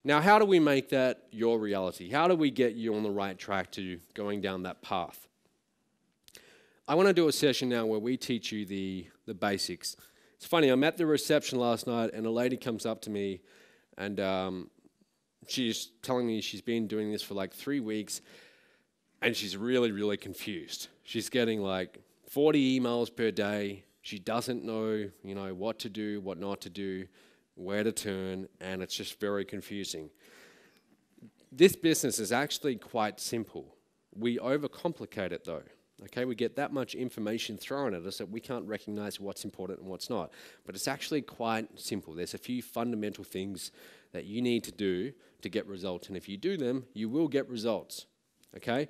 Now, how do we make that your reality? How do we get you on the right track to going down that path? I want to do a session now where we teach you the basics. It's funny, I'm at the reception last night and a lady comes up to me and she's telling me she's been doing this for like 3 weeks and she's really, really confused. She's getting like 40 emails per day. She doesn't know, what to do, what not to do, where to turn, and it's just very confusing. This business is actually quite simple. We overcomplicate it though. Okay, we get that much information thrown at us that we can't recognize what's important and what's not. But it's actually quite simple. There's a few fundamental things that you need to do to get results, and if you do them, you will get results. Okay?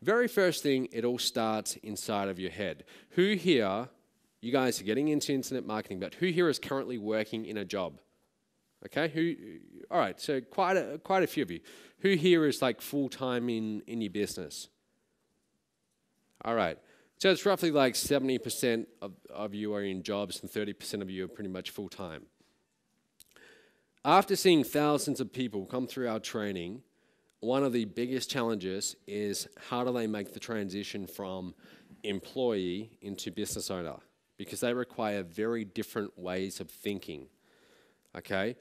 Very first thing, it all starts inside of your head. Who here, you guys are getting into internet marketing, but who here is currently working in a job? Okay, all right, so quite a few of you. Who here is like full-time in your business? All right, so it's roughly like 70% of you are in jobs and 30% of you are pretty much full-time. After seeing thousands of people come through our training, one of the biggest challenges is how do they make the transition from employee into business owner? Because they require very different ways of thinking. Okay,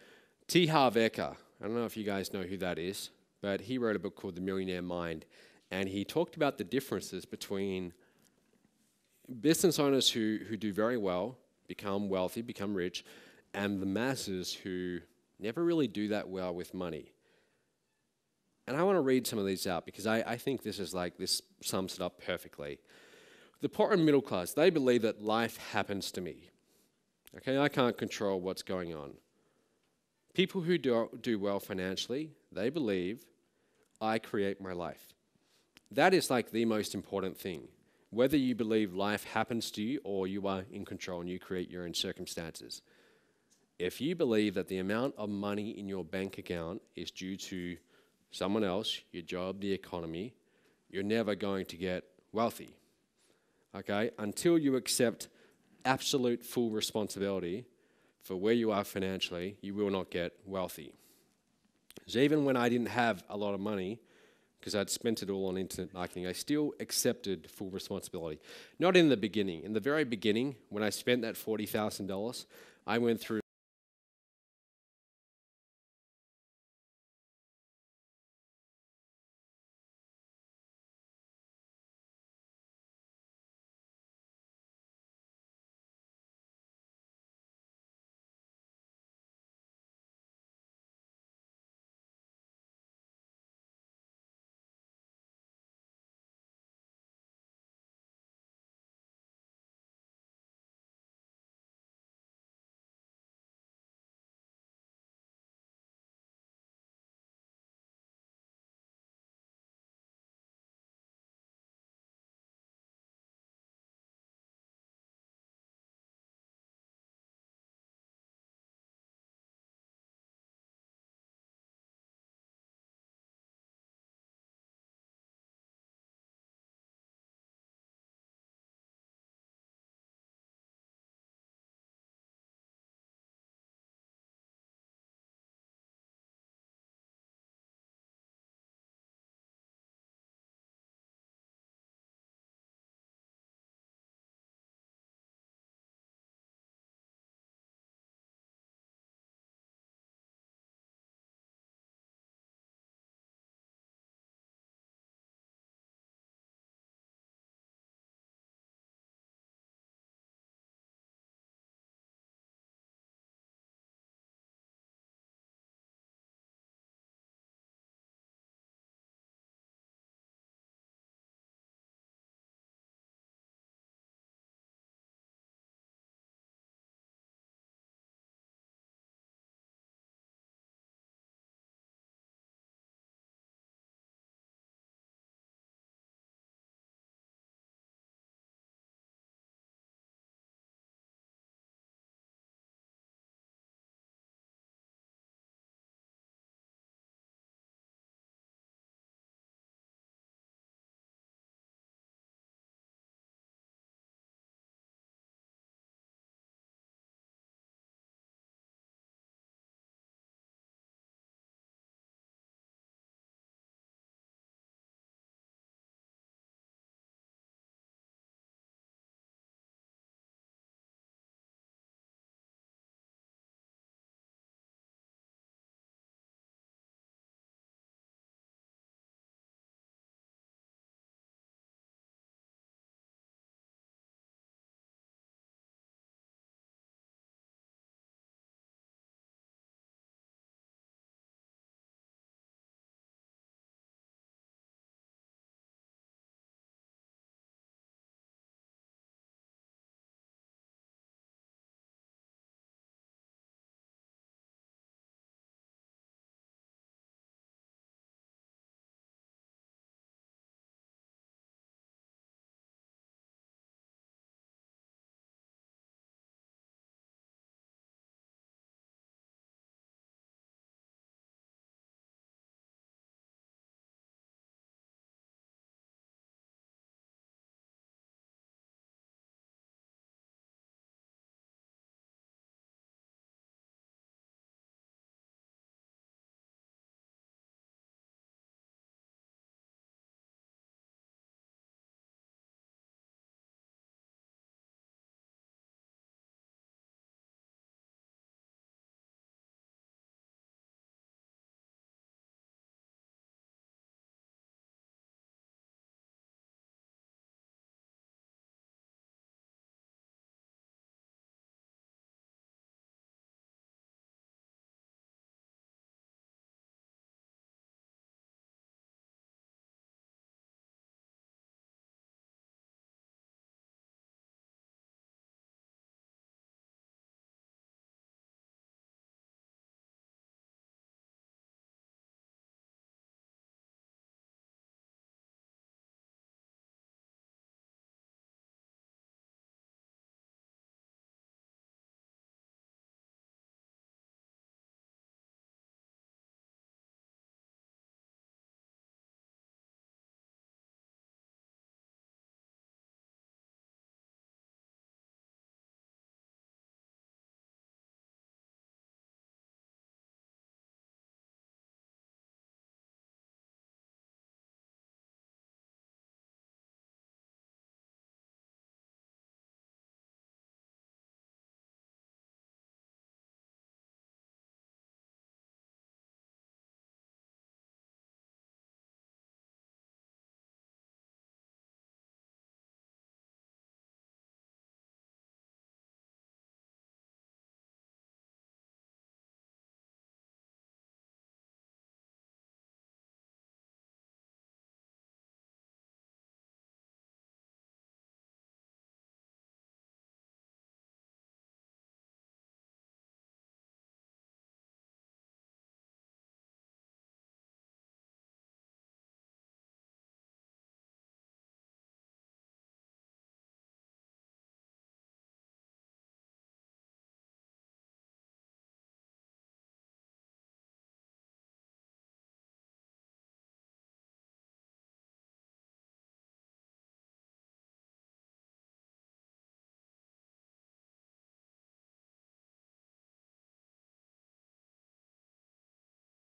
T. Harv Eker, I don't know if you guys know who that is, but he wrote a book called The Millionaire Mind, and he talked about the differences between business owners who do very well, become wealthy, become rich, and the masses who never really do that well with money. And I want to read some of these out because I think this sums it up perfectly. The poor and middle class, they believe that life happens to me. Okay, I can't control what's going on. People who do well financially, they believe I create my life. That is like the most important thing. Whether you believe life happens to you or you are in control and you create your own circumstances. If you believe that the amount of money in your bank account is due to someone else, your job, the economy, you're never going to get wealthy. Okay? Until you accept absolute full responsibility for where you are financially, you will not get wealthy. So even when I didn't have a lot of money, because I'd spent it all on internet marketing, I still accepted full responsibility. Not in the beginning. In the very beginning, when I spent that $40,000, I went through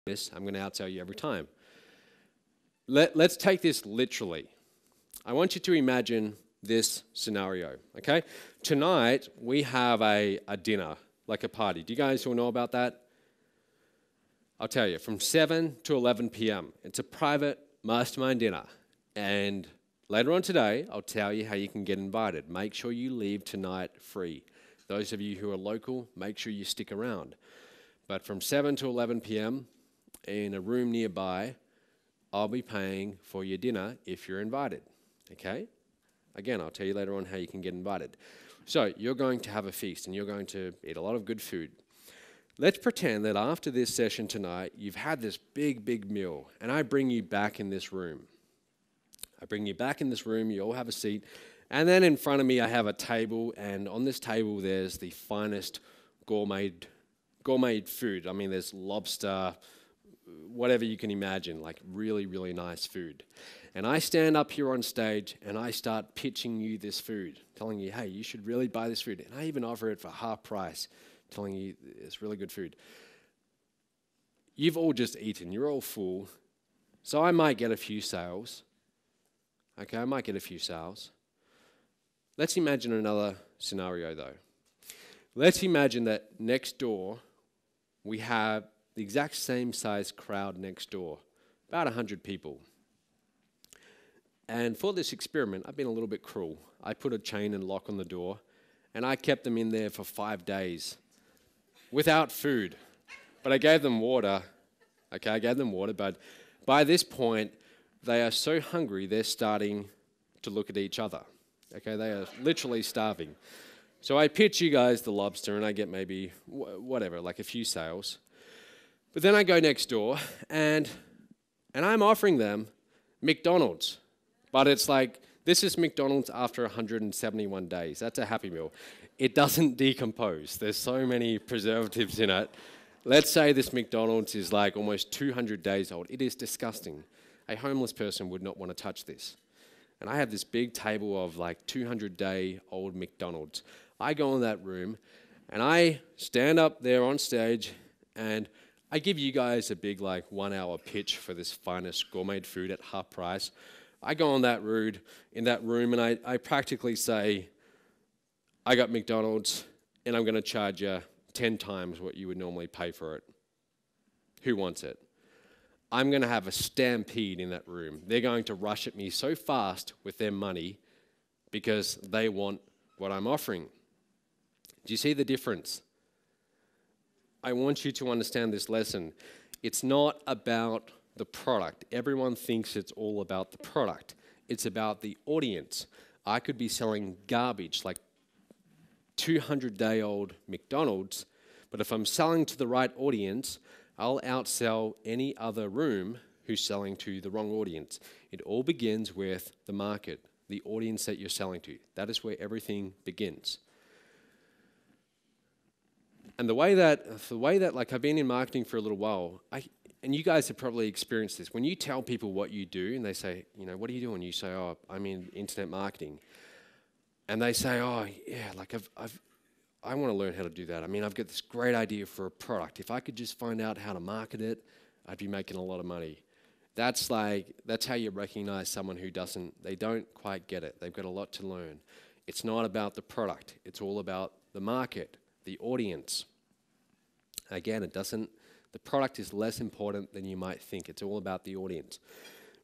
this, I'm going to outsell you every time. Let's take this literally. I want you to imagine this scenario, okay? Tonight, we have a dinner, like a party. Do you guys all know about that? I'll tell you, from 7 to 11 p.m. It's a private mastermind dinner. And later on today, I'll tell you how you can get invited. Make sure you leave tonight free. Those of you who are local, make sure you stick around. But from 7 to 11 p.m. in a room nearby, I'll be paying for your dinner if you're invited, okay? Again, I'll tell you later on how you can get invited. So you're going to have a feast and you're going to eat a lot of good food. Let's pretend that after this session tonight, you've had this big meal and I bring you back in this room. You all have a seat, and then in front of me I have a table, and on this table there's the finest gourmet food. I mean, there's lobster, whatever you can imagine, like really nice food. And I stand up here on stage and I start pitching you this food, telling you, hey, you should really buy this food. And I even offer it for half price, telling you it's really good food. You've all just eaten, you're all full, so I might get a few sales. Okay, I might get a few sales. Let's imagine another scenario though. Let's imagine that next door we have the exact same size crowd next door, about 100 people. And for this experiment, I've been a little bit cruel. I put a chain and lock on the door, and I kept them in there for 5 days without food. But I gave them water. Okay, I gave them water, but by this point, they are so hungry, they're starting to look at each other. Okay, they are literally starving. So I pitch you guys the lobster, and I get maybe, whatever, like a few sales. But then I go next door, and I'm offering them McDonald's. But it's like, this is McDonald's after 171 days. That's a Happy Meal. It doesn't decompose. There's so many preservatives in it. Let's say this McDonald's is like almost 200 days old. It is disgusting. A homeless person would not want to touch this. And I have this big table of like 200-day-old McDonald's. I go in that room, and I stand up there on stage, and I give you guys a big like 1-hour pitch for this finest gourmet food at half price. I go in that room, and I practically say, I got McDonald's, and I'm going to charge you 10 times what you would normally pay for it. Who wants it? I'm going to have a stampede in that room. They're going to rush at me so fast with their money because they want what I'm offering. Do you see the difference? I want you to understand this lesson. It's not about the product. Everyone thinks it's all about the product. It's about the audience. I could be selling garbage like 200-day-old McDonald's, but if I'm selling to the right audience, I'll outsell any other room who's selling to the wrong audience. It all begins with the market, the audience that you're selling to. That is where everything begins. And the way that like I've been in marketing for a little while, and you guys have probably experienced this. When you tell people what you do, and they say, what are you doing? You say, oh, I'm in internet marketing. And they say, oh, yeah, like I want to learn how to do that. I mean, I've got this great idea for a product. If I could just find out how to market it, I'd be making a lot of money. That's how you recognize someone who they don't quite get it. They've got a lot to learn. It's not about the product. It's all about the market, the audience. Again, the product is less important than you might think. It's all about the audience.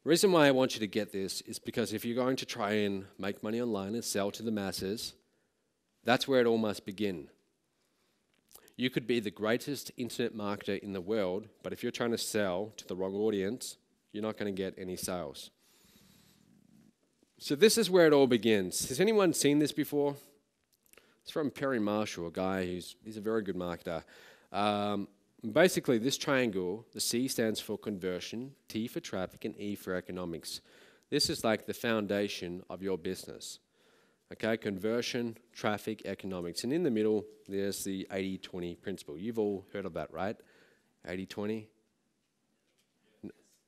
The reason why I want you to get this is because if you're going to try and make money online and sell to the masses, that's where it all must begin. You could be the greatest internet marketer in the world, but if you're trying to sell to the wrong audience, you're not going to get any sales. So this is where it all begins. Has anyone seen this before? It's from Perry Marshall, a guy he's a very good marketer. Basically, this triangle, the C stands for conversion, T for traffic, and E for economics. This is like the foundation of your business. Okay, conversion, traffic, economics. And in the middle, there's the 80-20 principle. You've all heard of that, right? 80-20?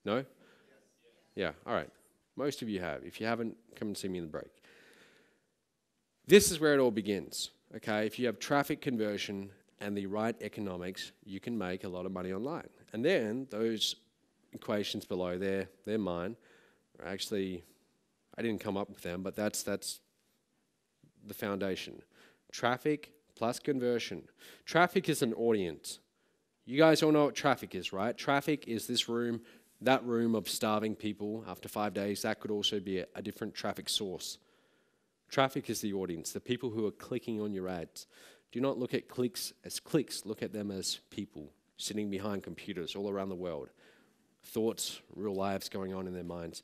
No? Yeah, all right. Most of you have. If you haven't, come and see me in the break. This is where it all begins. Okay, if you have traffic conversion and the right economics, you can make a lot of money online. And then those equations below, they're mine. Actually, I didn't come up with them, but that's the foundation. Traffic plus conversion. Traffic is an audience. You guys all know what traffic is, right? Traffic is this room, that room of starving people after 5 days. That could also be a different traffic source. Traffic is the audience, the people who are clicking on your ads. Do not look at clicks as clicks. Look at them as people sitting behind computers all around the world. Thoughts, real lives going on in their minds.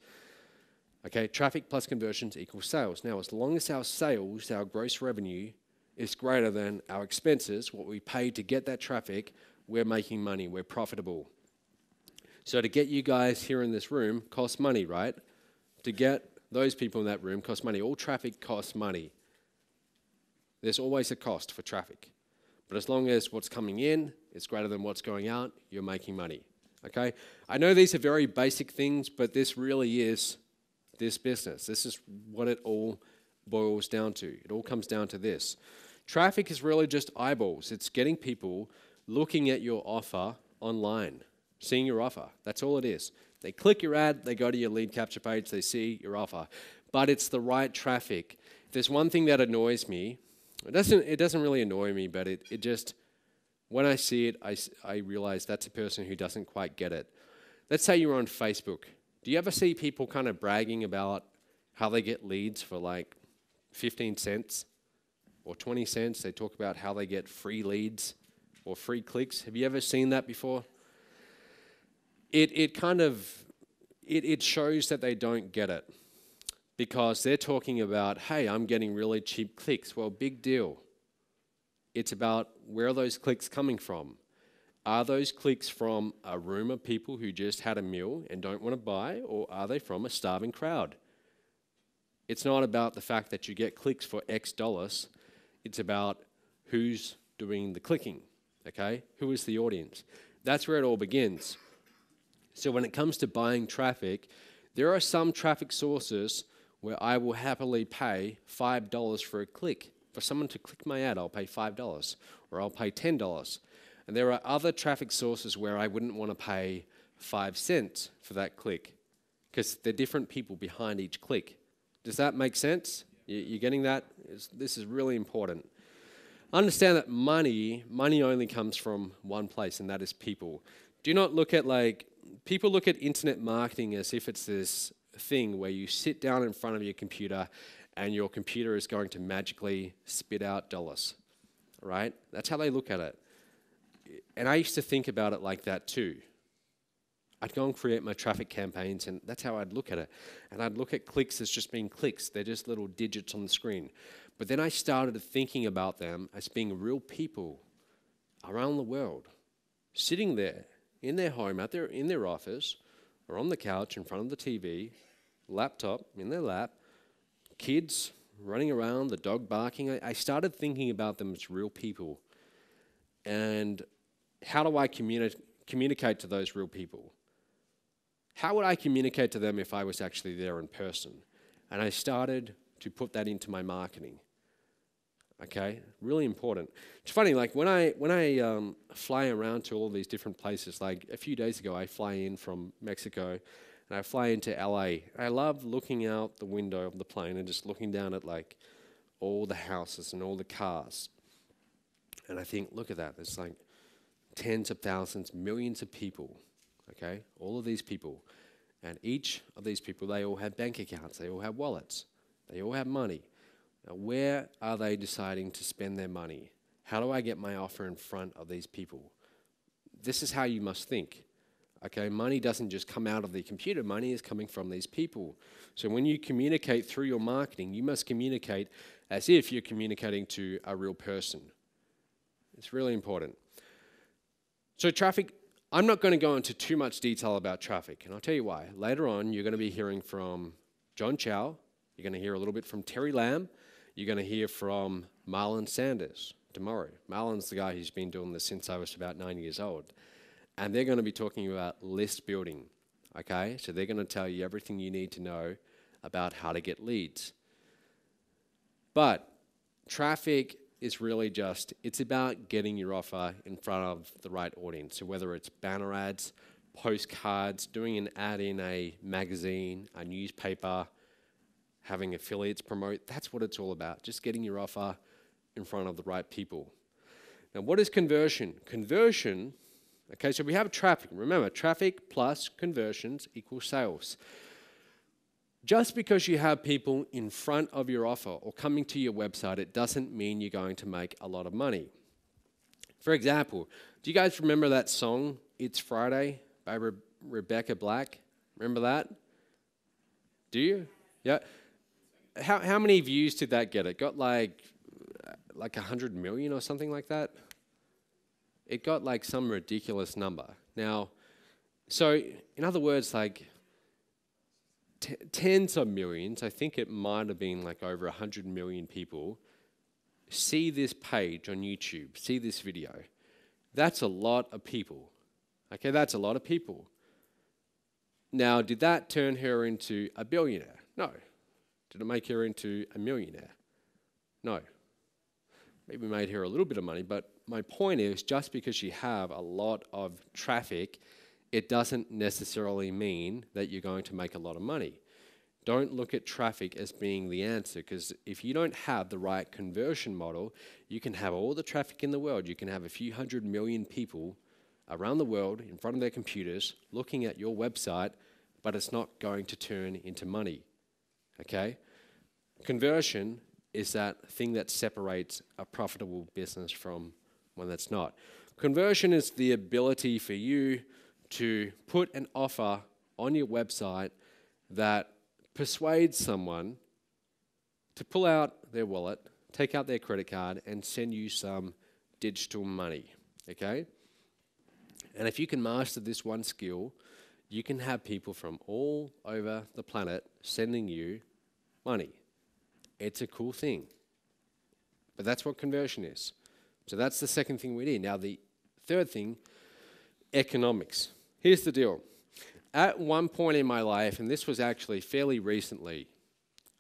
Okay, traffic plus conversions equals sales. Now, as long as our sales, our gross revenue, is greater than our expenses, what we pay to get that traffic, we're making money, we're profitable. So to get you guys here in this room costs money, right? To get those people in that room costs money. All traffic costs money. There's always a cost for traffic. But as long as what's coming in is greater than what's going out, you're making money, okay? I know these are very basic things, but this really is this business. This is what it all boils down to. It all comes down to this. Traffic is really just eyeballs. It's getting people looking at your offer online, seeing your offer. That's all it is. They click your ad, they go to your lead capture page, they see your offer. But it's the right traffic. If there's one thing that annoys me, it doesn't really annoy me, but it just, when I see it, I realize that's a person who doesn't quite get it. Let's say you're on Facebook. Do you ever see people kind of bragging about how they get leads for like 15 cents or 20 cents? They talk about how they get free leads or free clicks. Have you ever seen that before? It shows that they don't get it, because they're talking about, hey, I'm getting really cheap clicks. Well, big deal. It's about, where are those clicks coming from? Are those clicks from a room of people who just had a meal and don't want to buy, or are they from a starving crowd? It's not about the fact that you get clicks for X dollars. It's about who's doing the clicking, okay? Who is the audience? That's where it all begins. So when it comes to buying traffic, there are some traffic sources where I will happily pay $5 for a click. For someone to click my ad, I'll pay $5, or I'll pay $10. And there are other traffic sources where I wouldn't want to pay 5 cents for that click, because there are different people behind each click. Does that make sense? You getting that? This is really important. Understand that money only comes from one place, and that is people. Do not look at, people look at internet marketing as if it's this thing where you sit down in front of your computer and your computer is going to magically spit out dollars, right? That's how they look at it. And I used to think about it like that too. I'd go and create my traffic campaigns, and that's how I'd look at it. And I'd look at clicks as just being clicks. They're just little digits on the screen. But then I started thinking about them as being real people around the world, sitting there in their home, out there in their office, or on the couch in front of the TV, laptop in their lap, kids running around, the dog barking. I started thinking about them as real people. And how do I communicate to those real people? How would I communicate to them if I was actually there in person? And I started to put that into my marketing. Okay, really important. It's funny, when I fly around to all these different places, like a few days ago, I fly in from Mexico, and I fly into LA. I love looking out the window of the plane and just looking down at all the houses and all the cars. And I think, look at that. There's tens of thousands, millions of people, okay? All of these people. And each of these people, they all have bank accounts. They all have wallets. They all have money. Now, where are they deciding to spend their money? How do I get my offer in front of these people? This is how you must think. Okay, money doesn't just come out of the computer. Money is coming from these people. So when you communicate through your marketing, you must communicate as if you're communicating to a real person. It's really important. So traffic, I'm not going to go into too much detail about traffic, and I'll tell you why. Later on, you're going to be hearing from John Chow. You're going to hear a little bit from Terry Lamb. You're going to hear from Marlon Sanders tomorrow. Marlon's the guy who's been doing this since I was about 9 years old. And they're going to be talking about list building, okay? So they're going to tell you everything you need to know about how to get leads. But traffic is really just, it's about getting your offer in front of the right audience. So whether it's banner ads, postcards, doing an ad in a magazine, a newspaper, having affiliates promote, that's what it's all about. Just getting your offer in front of the right people. Now, what is conversion? Conversion, okay, so we have traffic. Remember, traffic plus conversions equals sales. Just because you have people in front of your offer or coming to your website, it doesn't mean you're going to make a lot of money. For example, do you guys remember that song, It's Friday, by Rebecca Black? Remember that? Do you? Yeah. How many views did that get? It got like 100 million or something like that. It got like some ridiculous number. Now, so in other words, like tens of millions, I think it might have been like over 100 million people see this page on YouTube, see this video. That's a lot of people. Okay, that's a lot of people. Now, did that turn her into a billionaire? No. Did it make her into a millionaire? No. Maybe made her a little bit of money, but my point is just because you have a lot of traffic, it doesn't necessarily mean that you're going to make a lot of money. Don't look at traffic as being the answer, because if you don't have the right conversion model, you can have all the traffic in the world. You can have a few 100 million people around the world in front of their computers looking at your website, but it's not going to turn into money. Okay? Conversion is that thing that separates a profitable business from one that's not. Conversion is the ability for you to put an offer on your website that persuades someone to pull out their wallet, take out their credit card, and send you some digital money. Okay? And if you can master this one skill, you can have people from all over the planet sending you money. It's a cool thing. But that's what conversion is. So that's the second thing we need. Now, the third thing, economics. Here's the deal. At one point in my life, and this was actually fairly recently,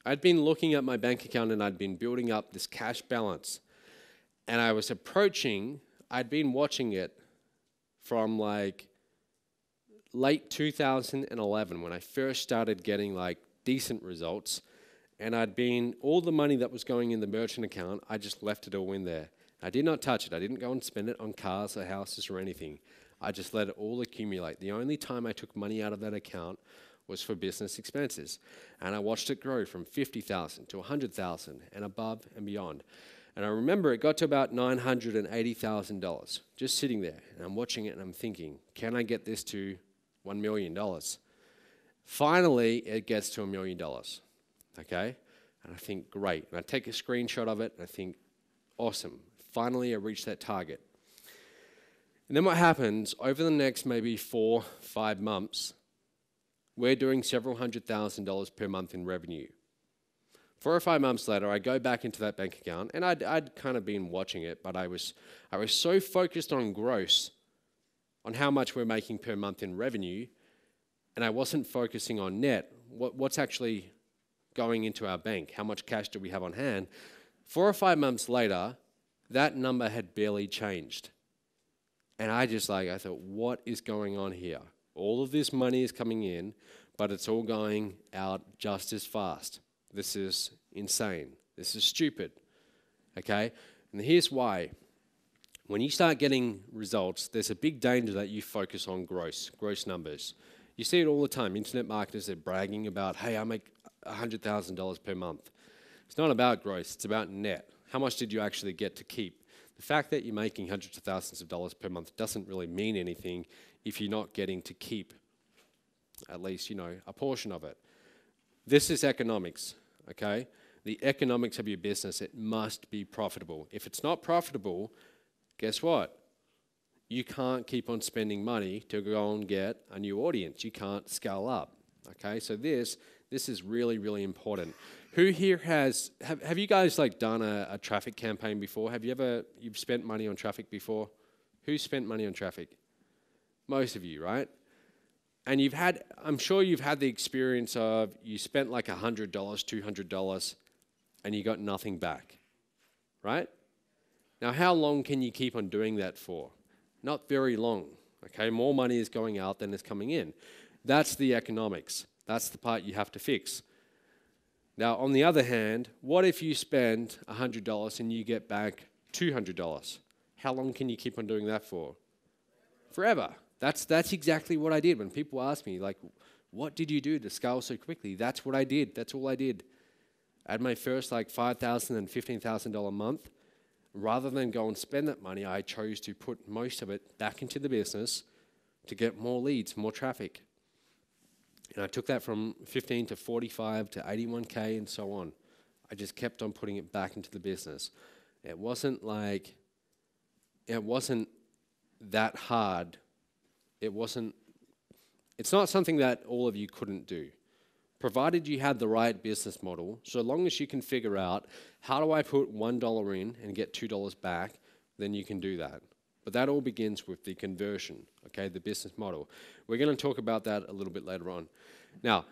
I'd been looking at my bank account and I'd been building up this cash balance. And I was I'd been watching it from like late 2011 when I first started getting like decent results. And all the money that was going in the merchant account, I just left it all in there. I did not touch it. I didn't go and spend it on cars or houses or anything. I just let it all accumulate. The only time I took money out of that account was for business expenses. And I watched it grow from 50,000 to 100,000 and above and beyond. And I remember it got to about $980,000 just sitting there. And I'm watching it and I'm thinking, can I get this to $1 million? Finally, it gets to $1 million. Okay? And I think, great. And I take a screenshot of it and I think, awesome. Finally, I reached that target. And then what happens, over the next maybe 4-5 months, we're doing several $100,000 per month in revenue. 4 or 5 months later, I go back into that bank account, and I'd kind of been watching it, but I was so focused on gross, on how much we're making per month in revenue, and I wasn't focusing on net, what's actually going into our bank, how much cash do we have on hand. 4 or 5 months later, that number had barely changed. And I thought, what is going on here? All of this money is coming in, but it's all going out just as fast. This is insane. This is stupid. Okay? And here's why. When you start getting results, there's a big danger that you focus on gross numbers. You see it all the time. Internet marketers are bragging about, hey, I make $100,000 per month. It's not about gross, it's about net. How much did you actually get to keep? The fact that you're making hundreds of thousands of dollars per month doesn't really mean anything if you're not getting to keep at least, a portion of it. This is economics, okay? The economics of your business, it must be profitable. If it's not profitable, guess what? You can't keep on spending money to go and get a new audience. You can't scale up, okay? So this is really, really important. Who here have you guys done a traffic campaign before? You've spent money on traffic before? Who's spent money on traffic? Most of you, right? And I'm sure you've had the experience of you spent $100, $200, and you got nothing back, right? Now, how long can you keep on doing that for? Not very long, okay? More money is going out than is coming in. That's the economics. That's the part you have to fix. Now, on the other hand, what if you spend $100 and you get back $200? How long can you keep on doing that for? Forever. That's exactly what I did. When people ask me, like, what did you do to scale so quickly? That's what I did. That's all I did. I had my first like $5,000 and $15,000 a month. Rather than go and spend that money, I chose to put most of it back into the business to get more leads, more traffic. And I took that from 15 to 45 to 81K and so on. I just kept on putting it back into the business. It wasn't that hard. It's not something that all of you couldn't do. Provided you had the right business model, so long as you can figure out, how do I put $1 in and get $2 back, then you can do that. But that all begins with the conversion, okay, the business model. We're going to talk about that a little bit later on. Now,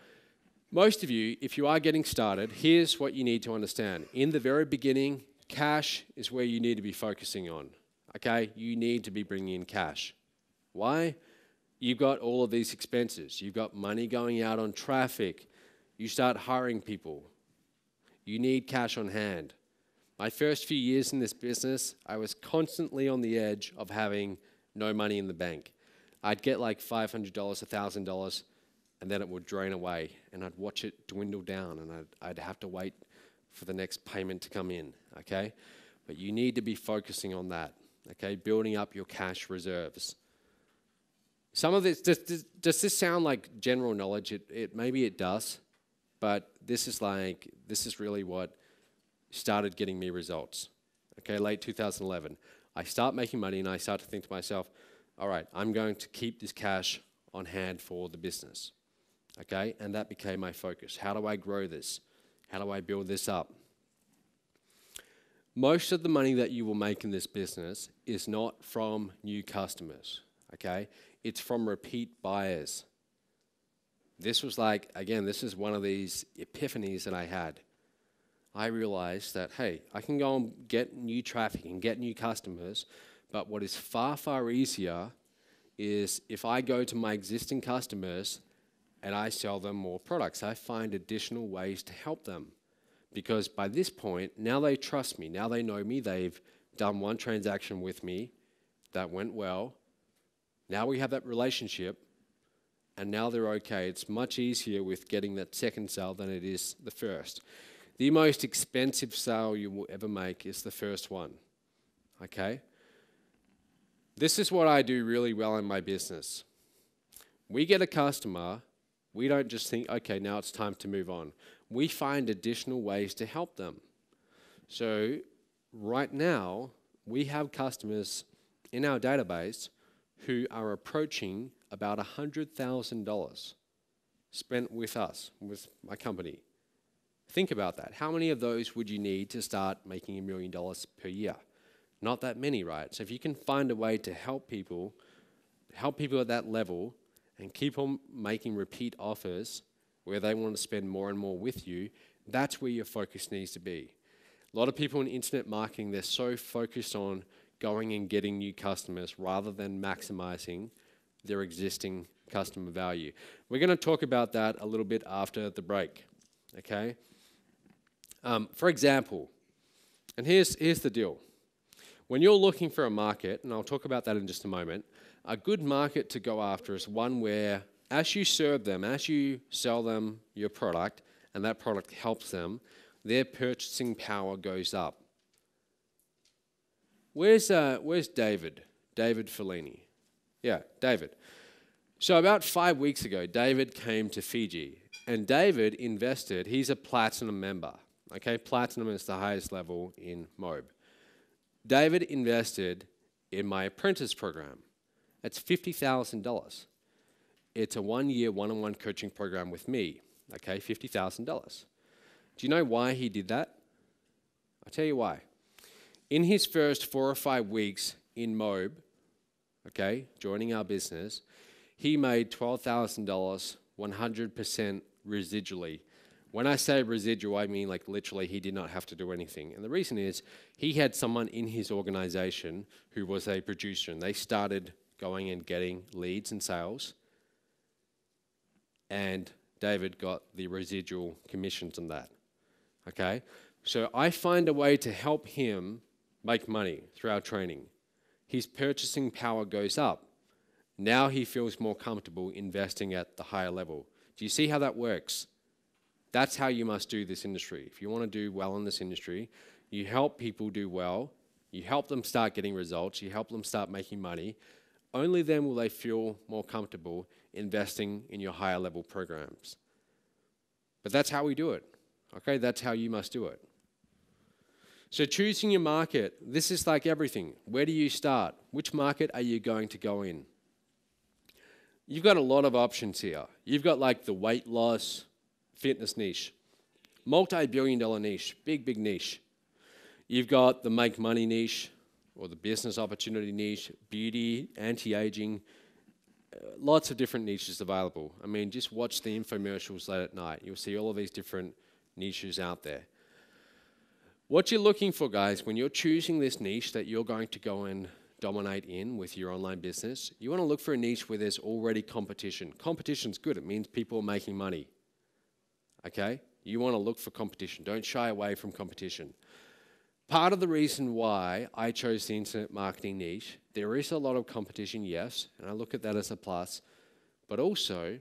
most of you, if you are getting started, here's what you need to understand. In the very beginning, cash is where you need to be focusing on, okay? You need to be bringing in cash. Why? You've got all of these expenses. You've got money going out on traffic. You start hiring people. You need cash on hand. My first few years in this business, I was constantly on the edge of having no money in the bank. I'd get like $500, $1,000, and then it would drain away, and I'd watch it dwindle down, and I'd have to wait for the next payment to come in, okay? But you need to be focusing on that, okay? Building up your cash reserves. Some of this, does this sound like general knowledge? Maybe it does, but this is really what started getting me results. Okay, late 2011. I start making money and I start to think to myself, all right, I'm going to keep this cash on hand for the business. Okay, and that became my focus. How do I grow this? How do I build this up? Most of the money that you will make in this business is not from new customers, okay? It's from repeat buyers. This was like, again, this is one of these epiphanies that I had. I realized that, hey, I can go and get new traffic and get new customers, but what is far, far easier is if I go to my existing customers and I sell them more products. I find additional ways to help them. Because by this point, now they trust me, now they know me, they've done one transaction with me that went well. Now we have that relationship, and now they're okay. It's much easier with getting that second sale than it is the first. The most expensive sale you will ever make is the first one, okay? This is what I do really well in my business. We get a customer, we don't just think, okay, now it's time to move on. We find additional ways to help them. So right now, we have customers in our database who are approaching about $100,000 spent with us, with my company. Think about that. How many of those would you need to start making $1 million per year? Not that many, right? So if you can find a way to help people at that level and keep on making repeat offers where they want to spend more and more with you, that's where your focus needs to be. A lot of people in internet marketing, they're so focused on going and getting new customers rather than maximizing their existing customer value. We're going to talk about that a little bit after the break, okay? For example, and here's the deal. When you're looking for a market, and I'll talk about that in just a moment, a good market to go after is one where as you serve them, as you sell them your product, and that product helps them, their purchasing power goes up. Where's David? David Fellini. Yeah, David. So about 5 weeks ago, David came to Fiji, and David invested, he's a platinum member, okay? Platinum is the highest level in MOB. David invested in my apprentice program. It's $50,000. It's a 1-year one-on-one coaching program with me, okay? $50,000. Do you know why he did that? I'll tell you why. In his first 4 or 5 weeks in MOB, okay, joining our business, he made $12,000 100% residually, When I say residual, I mean like literally he did not have to do anything. And the reason is he had someone in his organization who was a producer, and they started going and getting leads and sales. And David got the residual commissions on that. Okay? So I find a way to help him make money through our training. His purchasing power goes up. Now he feels more comfortable investing at the higher level. Do you see how that works? That's how you must do this industry. If you want to do well in this industry, you help people do well, you help them start getting results, you help them start making money. Only then will they feel more comfortable investing in your higher level programs. But that's how we do it. Okay, that's how you must do it. So choosing your market, this is like everything. Where do you start? Which market are you going to go in? You've got a lot of options here. You've got like the weight loss, fitness niche, multi-billion-dollar niche, big niche. You've got the make money niche or the business opportunity niche, beauty, anti-aging, lots of different niches available. I mean, just watch the infomercials late at night. You'll see all of these different niches out there. What you're looking for, guys, when you're choosing this niche that you're going to go and dominate in with your online business, you want to look for a niche where there's already competition. Competition's good. It means people are making money. Okay? You want to look for competition. Don't shy away from competition. Part of the reason why I chose the internet marketing niche, there is a lot of competition, yes, and I look at that as a plus, but also,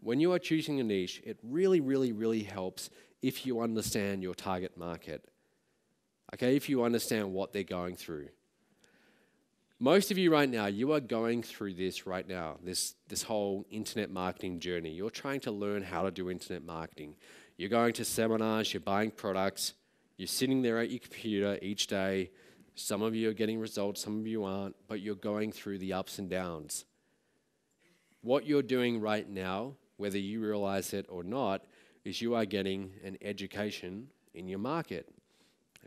when you are choosing a niche, it really helps if you understand your target market. Okay, if you understand what they're going through. Most of you right now, you are going through this right now, this whole internet marketing journey. You're trying to learn how to do internet marketing. You're going to seminars, you're buying products, you're sitting there at your computer each day. Some of you are getting results, some of you aren't, but you're going through the ups and downs. What you're doing right now, whether you realize it or not, is you are getting an education in your market,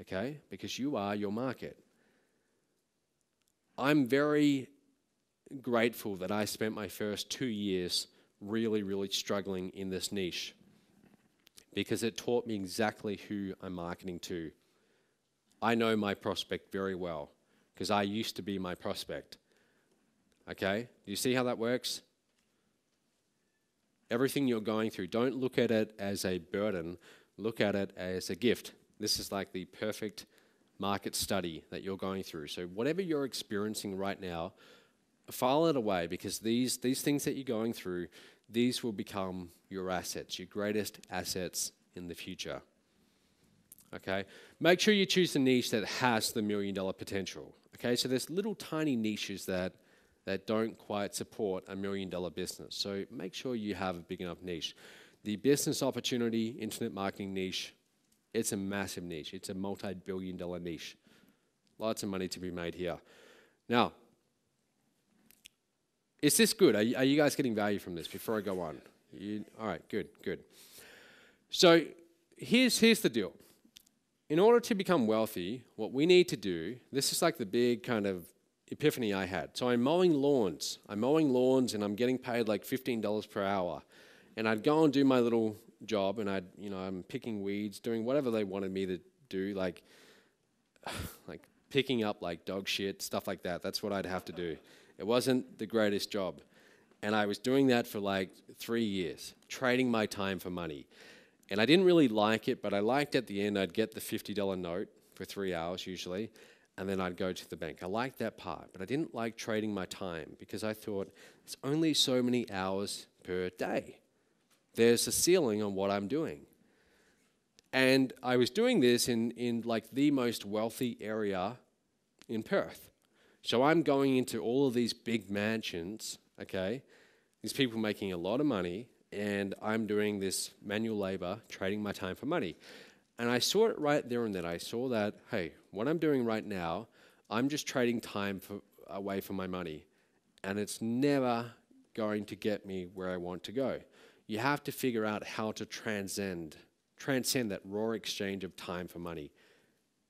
okay? Because you are your market. I'm very grateful that I spent my first 2 years really struggling in this niche because it taught me exactly who I'm marketing to. I know my prospect very well because I used to be my prospect, okay? Do you see how that works? Everything you're going through, don't look at it as a burden, look at it as a gift. This is like the perfect market study that you're going through. So whatever you're experiencing right now, file it away because these things that you're going through, these will become your assets, your greatest assets in the future. Okay? Make sure you choose the niche that has the $1 million potential. Okay? So there's little tiny niches that don't quite support a $1 million business. So make sure you have a big enough niche. The business opportunity, internet marketing niche, it's a massive niche. It's a multi-billion-dollar niche. Lots of money to be made here. Now, is this good? Are you guys getting value from this before I go on? All right, good. So here's the deal. In order to become wealthy, what we need to do, this is like the big kind of epiphany I had. So I'm mowing lawns. and I'm getting paid like $15 per hour. And I'd go and do my little job and I'm picking weeds, doing whatever they wanted me to do, like picking up like dog shit, stuff like that. That's what I'd have to do. It wasn't the greatest job. And I was doing that for like 3 years, trading my time for money. And I didn't really like it, but I liked at the end I'd get the $50 note for 3 hours usually, and then I'd go to the bank. I liked that part, but I didn't like trading my time because I thought it's only so many hours per day. There's a ceiling on what I'm doing. And I was doing this in like the most wealthy area in Perth. So I'm going into all of these big mansions, okay? These people making a lot of money, and I'm doing this manual labor, trading my time for money. And I saw it right there and then. I saw that, hey, what I'm doing right now, I'm just trading time away from my money. And it's never going to get me where I want to go. You have to figure out how to transcend that raw exchange of time for money.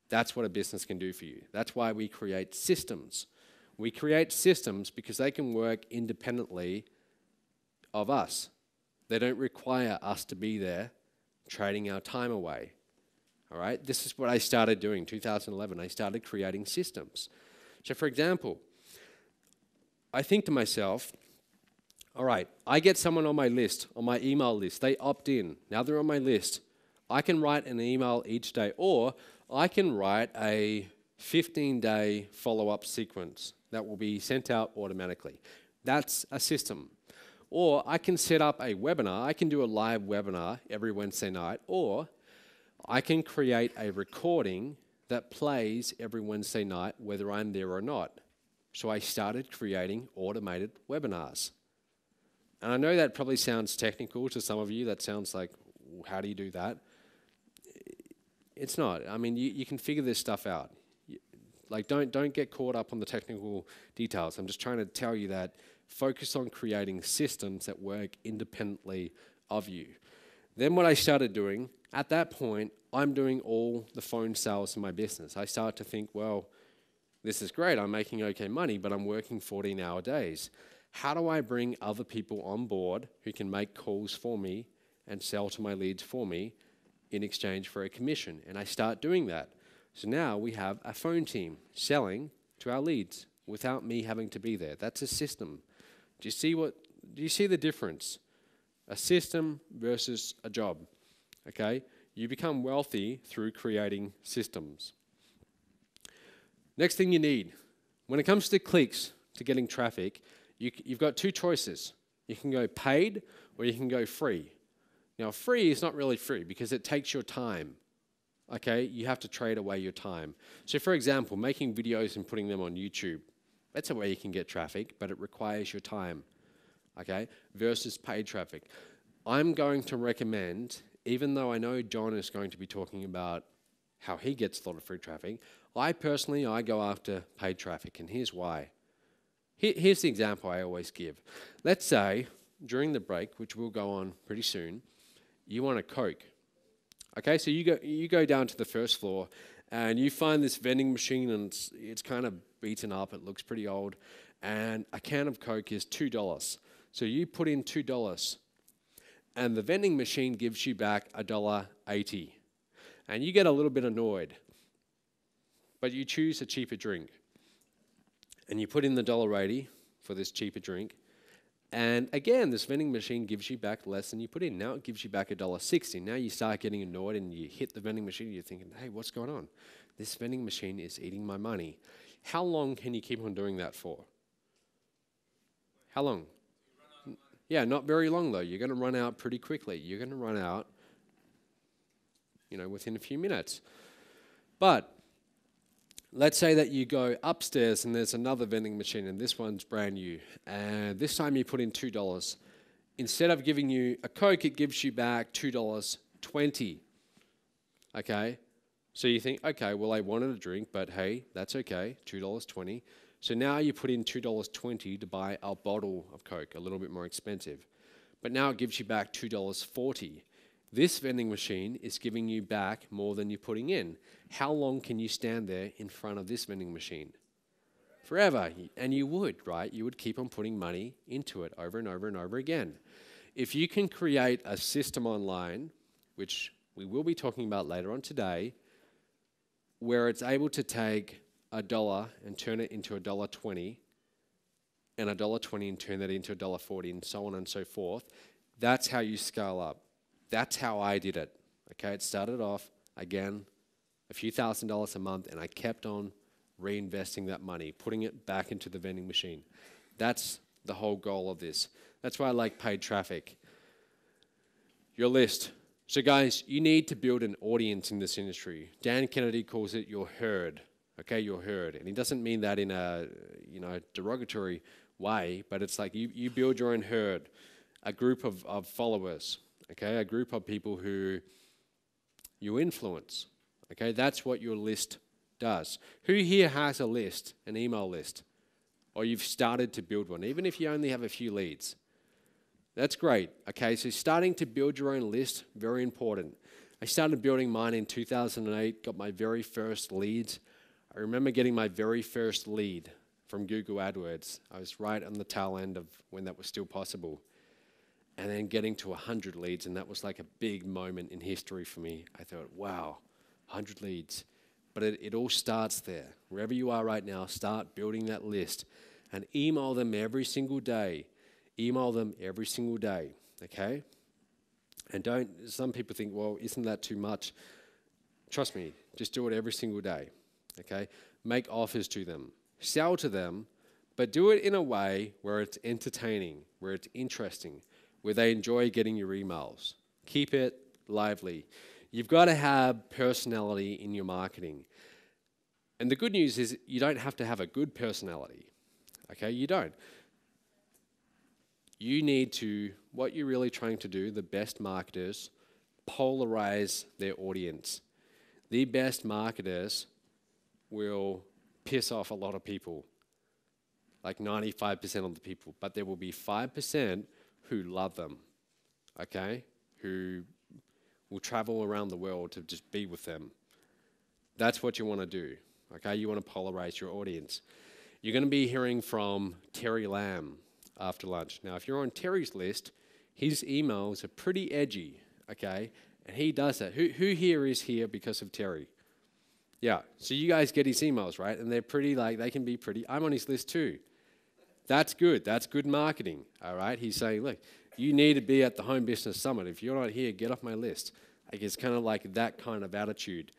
That's what a business can do for you. That's why we create systems. We create systems because they can work independently of us. They don't require us to be there trading our time away. All right, this is what I started doing 2011. I started creating systems. So for example, I think to myself, all right, I get someone on my list, on my email list. They opt in. Now they're on my list. I can write an email each day, or I can write a 15-day follow-up sequence that will be sent out automatically. That's a system. Or I can set up a webinar. I can do a live webinar every Wednesday night, or I can create a recording that plays every Wednesday night, whether I'm there or not. So I started creating automated webinars. And I know that probably sounds technical to some of you. That sounds like, how do you do that? It's not. I mean, you can figure this stuff out. Like, don't get caught up on the technical details. I'm just trying to tell you that focus on creating systems that work independently of you. Then what I started doing, at that point, I'm doing all the phone sales in my business. I start to think, well, this is great. I'm making okay money, but I'm working 14-hour days. How do I bring other people on board who can make calls for me and sell to my leads for me in exchange for a commission? And I start doing that. So now we have a phone team selling to our leads without me having to be there. That's a system. Do you see the difference? A system versus a job. Okay? You become wealthy through creating systems. Next thing you need, when it comes to clicks, to getting traffic, you've got two choices. You can go paid or you can go free. Now, free is not really free because it takes your time. Okay, you have to trade away your time. So for example, making videos and putting them on YouTube, that's a way you can get traffic, but it requires your time, okay, versus paid traffic. I'm going to recommend, even though I know John is going to be talking about how he gets a lot of free traffic, I go after paid traffic, and here's why. Here's the example I always give. Let's say, during the break, which we'll go on pretty soon, you want a Coke. Okay, so you go down to the first floor and you find this vending machine, and it's kind of beaten up, it looks pretty old, and a can of Coke is $2. So you put in $2 and the vending machine gives you back $1.80. And you get a little bit annoyed, but you choose a cheaper drink. And you put in the $1.80 for this cheaper drink. And again, this vending machine gives you back less than you put in. Now it gives you back $1.60. Now you start getting annoyed and you hit the vending machine. You're thinking, hey, what's going on? This vending machine is eating my money. How long can you keep on doing that for? How long? Yeah, not very long though. You're going to run out pretty quickly. You're going to run out, within a few minutes. But let's say that you go upstairs and there's another vending machine and this one's brand new. And this time you put in $2. Instead of giving you a Coke, it gives you back $2.20. Okay? So you think, okay, well, I wanted a drink, but hey, that's okay, $2.20. So now you put in $2.20 to buy a bottle of Coke, a little bit more expensive. But now it gives you back $2.40. This vending machine is giving you back more than you're putting in. How long can you stand there in front of this vending machine? Forever. And you would, right? You would keep on putting money into it over and over and over again. If you can create a system online, which we will be talking about later on today, where it's able to take $1 and turn it into $1.20, and $1.20 and turn that into $1.40, and so on and so forth, that's how you scale up. That's how I did it. Okay, it started off, again, a few $1,000s a month, and I kept on reinvesting that money, putting it back into the vending machine. That's the whole goal of this. That's why I like paid traffic. Your list. So guys, you need to build an audience in this industry. Dan Kennedy calls it your herd. Okay, your herd. And he doesn't mean that in a derogatory way, but it's like you build your own herd, a group of followers. Okay, a group of people who you influence. Okay, that's what your list does. Who here has a list, an email list? Or you've started to build one, even if you only have a few leads? That's great. Okay, so starting to build your own list, very important. I started building mine in 2008, got my very first leads. I remember getting my very first lead from Google AdWords. I was right on the tail end of when that was still possible. and then getting to 100 leads. And that was like a big moment in history for me. I thought, wow, 100 leads. But it all starts there. Wherever you are right now, start building that list and email them every single day. Email them every single day, okay? And some people think, well, isn't that too much? Trust me, just do it every single day, okay? Make offers to them. Sell to them, but do it in a way where it's entertaining, where it's interesting, where they enjoy getting your emails. Keep it lively. You've got to have personality in your marketing. And the good news is you don't have to have a good personality, okay? You don't. You need to, what you're really trying to do, the best marketers, polarize their audience. The best marketers will piss off a lot of people, like 95% of the people, but there will be 5% who love them, okay? Who will travel around the world to just be with them. That's what you want to do, okay? You want to polarize your audience. You're going to be hearing from Terry Lamb after lunch. Now, if you're on Terry's list, his emails are pretty edgy, okay? And he does that. Who here is here because of Terry? Yeah, so you guys get his emails, right? And they're pretty, they can be pretty. I'm on his list too. That's good. That's good marketing, all right? He's saying, look, you need to be at the Home Business Summit. If you're not here, get off my list. Like, it's kind of like that kind of attitude.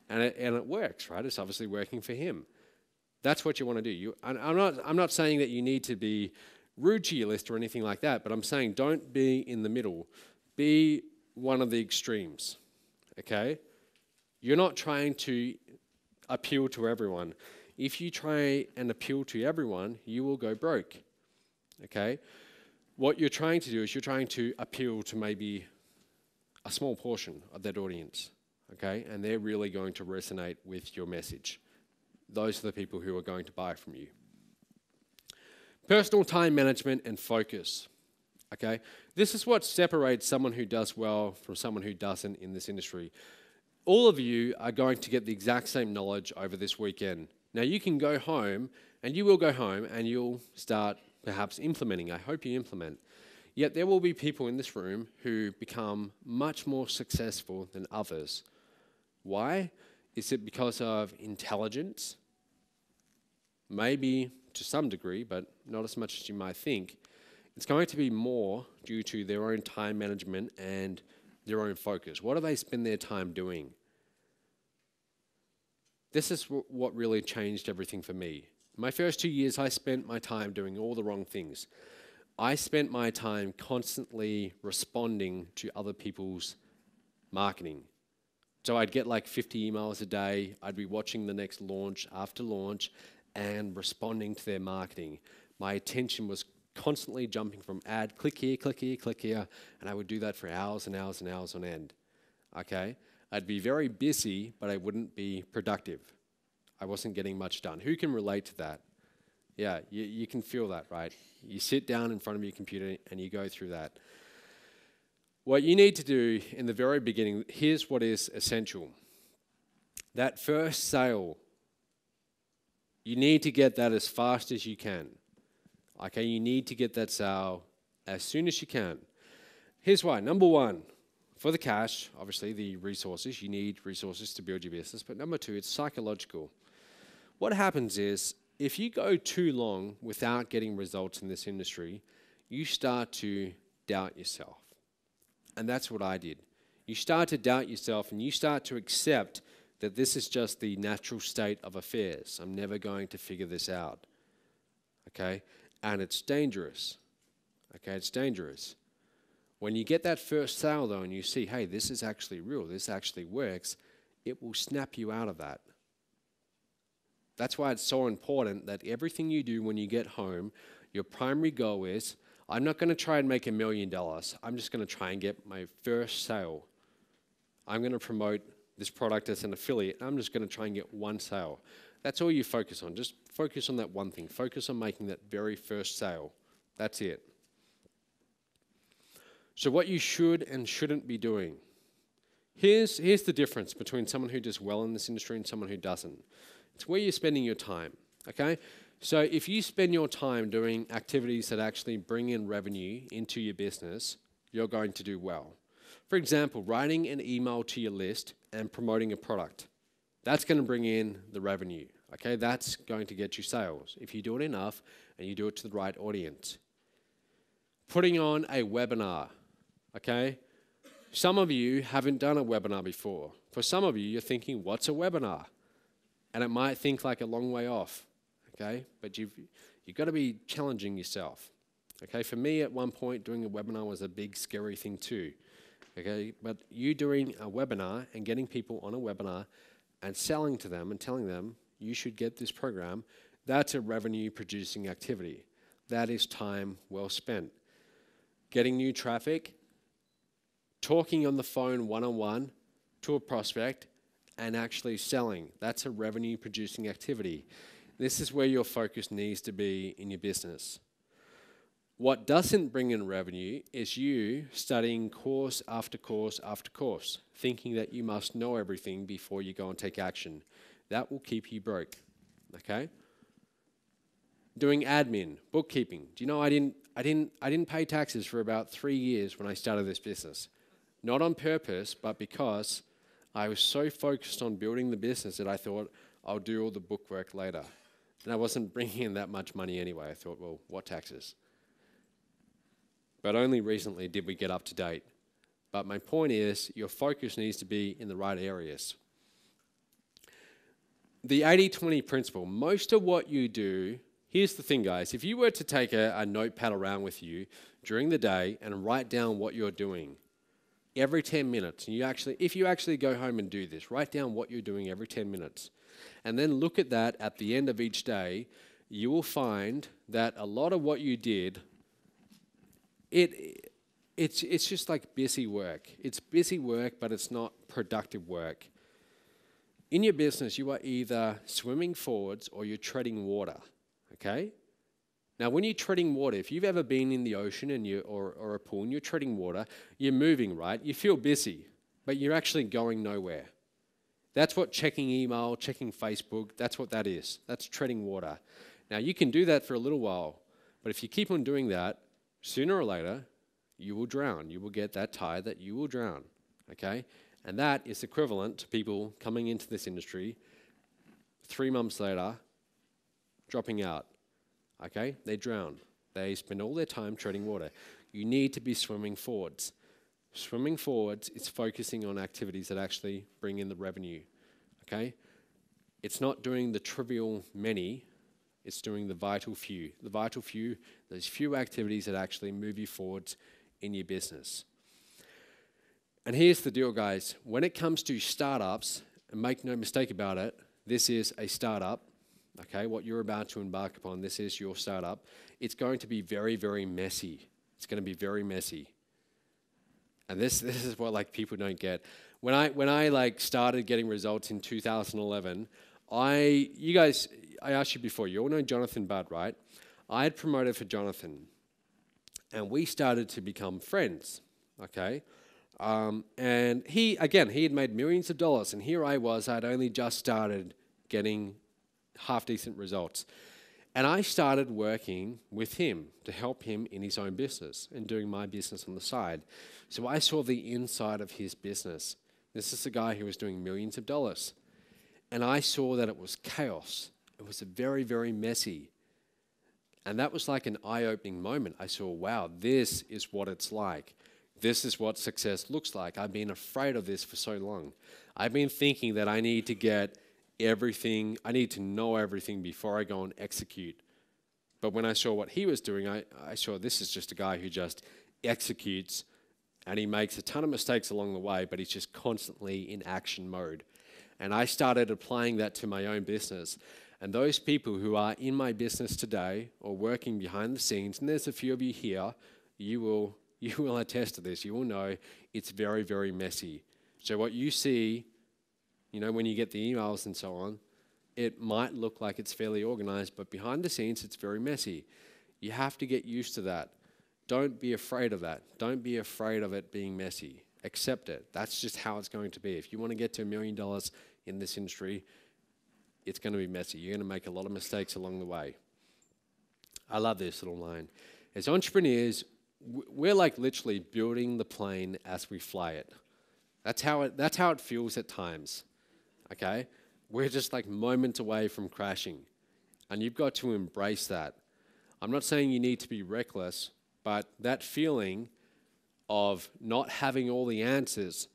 And it works, right? It's obviously working for him. That's what you want to do. I'm not saying that you need to be rude to your list or anything like that, but I'm saying don't be in the middle. Be one of the extremes, okay? You're not trying to appeal to everyone. If you try and appeal to everyone, you will go broke, okay? What you're trying to do is you're trying to appeal to maybe a small portion of that audience, okay? And they're really going to resonate with your message. Those are the people who are going to buy from you. Personal time management and focus, okay? This is what separates someone who does well from someone who doesn't in this industry. All of you are going to get the exact same knowledge over this weekend. Now, you can go home, and you will go home, and you'll start perhaps implementing. I hope you implement. Yet there will be people in this room who become much more successful than others. Why? Is it because of intelligence? Maybe to some degree, but not as much as you might think. It's going to be more due to their own time management and their own focus. What do they spend their time doing? This is what really changed everything for me. My first 2 years, I spent my time doing all the wrong things. I spent my time constantly responding to other people's marketing. So I'd get like 50 emails a day. I'd be watching the next launch after launch and responding to their marketing. My attention was constantly jumping from ad, click here, click here, click here, and I would do that for hours and hours and hours on end, okay? I'd be very busy, but I wouldn't be productive. I wasn't getting much done. Who can relate to that? Yeah, you can feel that, right? You sit down in front of your computer and you go through that. What you need to do in the very beginning, here's what is essential. That first sale, you need to get that as fast as you can. Okay, you need to get that sale as soon as you can. Here's why. Number one, for the cash, obviously the resources, you need resources to build your business. But number two, it's psychological. What happens is, if you go too long without getting results in this industry, you start to doubt yourself. And that's what I did. You start to doubt yourself and you start to accept that this is just the natural state of affairs. I'm never going to figure this out. Okay? And it's dangerous. Okay, it's dangerous. When you get that first sale though and you see, hey, this is actually real, this actually works, it will snap you out of that. That's why it's so important that everything you do when you get home, your primary goal is, I'm not going to try and make $1 million. I'm just going to try and get my first sale. I'm going to promote this product as an affiliate. I'm just going to try and get one sale. That's all you focus on. Just focus on that one thing. Focus on making that very first sale. That's it. So what you should and shouldn't be doing. Here's the difference between someone who does well in this industry and someone who doesn't. It's where you're spending your time, okay? So if you spend your time doing activities that actually bring in revenue into your business, you're going to do well. For example, writing an email to your list and promoting a product. That's going to bring in the revenue, okay? That's going to get you sales if you do it enough and you do it to the right audience. Putting on a webinar, okay? Some of you haven't done a webinar before. For some of you, you're thinking, what's a webinar? And it might think like a long way off, okay? But you've got to be challenging yourself, okay? For me, at one point, doing a webinar was a big, scary thing too, okay? But you doing a webinar and getting people on a webinar and selling to them and telling them, you should get this program, that's a revenue-producing activity. That is time well spent. Getting new traffic, talking on the phone one-on-one to a prospect, and actually selling. That's a revenue-producing activity. This is where your focus needs to be in your business. What doesn't bring in revenue is you studying course after course after course, thinking that you must know everything before you go and take action. That will keep you broke, okay? Doing admin, bookkeeping. Do you know I didn't pay taxes for about 3 years when I started this business. Not on purpose, but because I was so focused on building the business that I thought I'll do all the bookwork later. And I wasn't bringing in that much money anyway. I thought, well, what taxes? But only recently did we get up to date. But my point is, your focus needs to be in the right areas. The 80-20 principle, most of what you do, here's the thing, guys. If you were to take a notepad around with you during the day and write down what you're doing every 10 minutes, and if you actually go home and do this, write down what you're doing every 10 minutes, and then look at that at the end of each day, you will find that a lot of what you did, it's just like busy work. It's busy work, but it's not productive work. In your business, you are either swimming forwards or you're treading water, okay? Now, when you're treading water, if you've ever been in the ocean or a pool and you're treading water, you're moving, right? You feel busy, but you're actually going nowhere. That's what checking email, checking Facebook, that's what that is. That's treading water. Now, you can do that for a little while, but if you keep on doing that, sooner or later, you will drown. You will get that tired that you will drown, okay? And that is equivalent to people coming into this industry 3 months later, dropping out, okay? They drown. They spend all their time treading water. You need to be swimming forwards. Swimming forwards is focusing on activities that actually bring in the revenue, okay? It's not doing the trivial many, it's doing the vital few. The vital few, those few activities that actually move you forwards in your business. And here's the deal, guys. When it comes to startups, and make no mistake about it, this is a startup, okay? What you're about to embark upon, this is your startup. It's going to be very, very messy. It's going to be very messy. And this is what like people don't get. When I like started getting results in 2011, I asked you before, you all know Jonathan Budd, right? I had promoted for Jonathan, and we started to become friends, okay? And he had made millions of dollars, and here I was, I'd only just started getting half-decent results. And I started working with him to help him in his own business and doing my business on the side. So I saw the inside of his business. This is a guy who was doing millions of dollars. And I saw that it was chaos. It was very, very messy. And that was like an eye-opening moment. I saw, wow, this is what it's like. This is what success looks like. I've been afraid of this for so long. I've been thinking that I need to get everything, I need to know everything before I go and execute. But when I saw what he was doing, I saw this is just a guy who just executes, and he makes a ton of mistakes along the way, but he's just constantly in action mode. And I started applying that to my own business. And those people who are in my business today or working behind the scenes, and there's a few of you here, you will attest to this. You will know it's very, very messy. So what you see, you know, when you get the emails and so on, it might look like it's fairly organized, but behind the scenes, it's very messy. You have to get used to that. Don't be afraid of that. Don't be afraid of it being messy. Accept it. That's just how it's going to be. If you want to get to $1 million in this industry, it's going to be messy. You're going to make a lot of mistakes along the way. I love this little line. As entrepreneurs, we're like literally building the plane as we fly it. That's how it feels at times. Okay? We're just like moments away from crashing. And you've got to embrace that. I'm not saying you need to be reckless, but that feeling of not having all the answers,